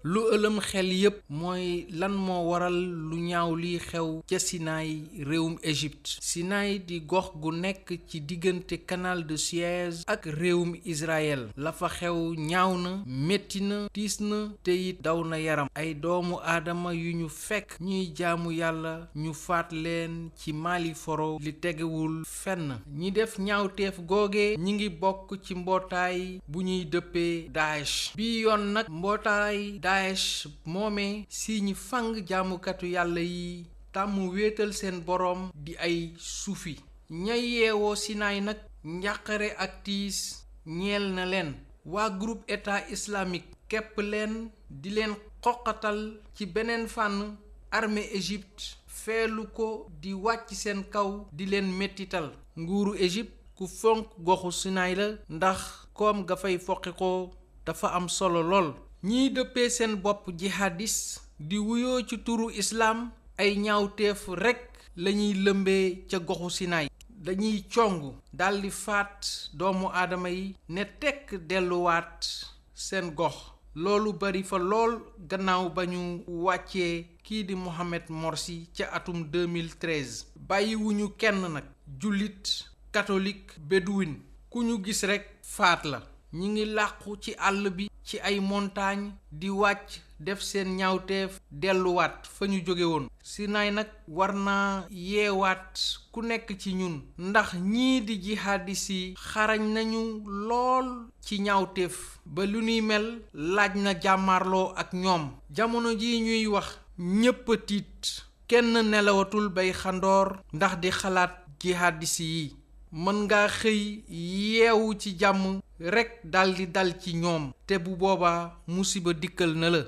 lu ëlëm xel yépp mooy lan moo waral lu ñaaw liy xew ca Sinaï réewum Égypte. Sinaï di gox gu nekk ci diggante canal de Suez ak réewum Israël. la fa xew ñaaw na, metti na, tiis na te it daw na yaram. ay doomu aadama yu ñu fekk ñuy jaamu yàlla ñu faat leen ci Mali foro li tegewul fenn. ñi def ñaawteef googe ñi ngi bokk ci mbootaay bu ñuy dëppee Daesh. bi yoon nag mbootaay Daesh moomee si ñi fang jaamukatu yàlla yi tàmm wéetal seen boroom di ay suufi. ñay yeewoo Sinaay nag njàqare ak tiis ñeel na leen. waa groupe état islamique képp leen di leen xoqatal. ci beneen fànn armée Égypte feelu ko di wàcc seen kaw di leen mettital. nguuru Égypte ku fonk goxu Sinaay la ndax koom ga fay foqi ko dafa am solo lool. ñiy dëppee seen bopp jihadis di wuyoo ci turu islaam ay ñaawteef rekk lañuy lëmbee ca goxu Sinaay. dañuy cong daldi faat doomu aadama yi ne tekk delluwaat seen gox. loolu bari fa lool gannaaw ba ñu wàccee kii di Mohamed Morsi ca atum 2013. bàyyiwuñu kenn nag, jullit, catholique, bédouin, ku ñu gis rekk faat la. ñi ngi làqu ci àll bi ci ay montagne di wàcc def seen ñaawteef delluwaat fa ñu jóge woon. Sinaay nag war naa yeewaat ku nekk ci ñun ndax ñii di jihadis yi xarañ nañu lool ci ñaawteef ba lu ñuy mel laaj na jàmmarloo ak ñoom. jamono ji ñuy wax ñépp a tiit, kenn nelawatul bay xandoor ndax di xalaat jihadis yi. mën nga xëy yeewu ci jàmm rekk daldi dal ci ñoom te bu boobaa musiba dikkal na la.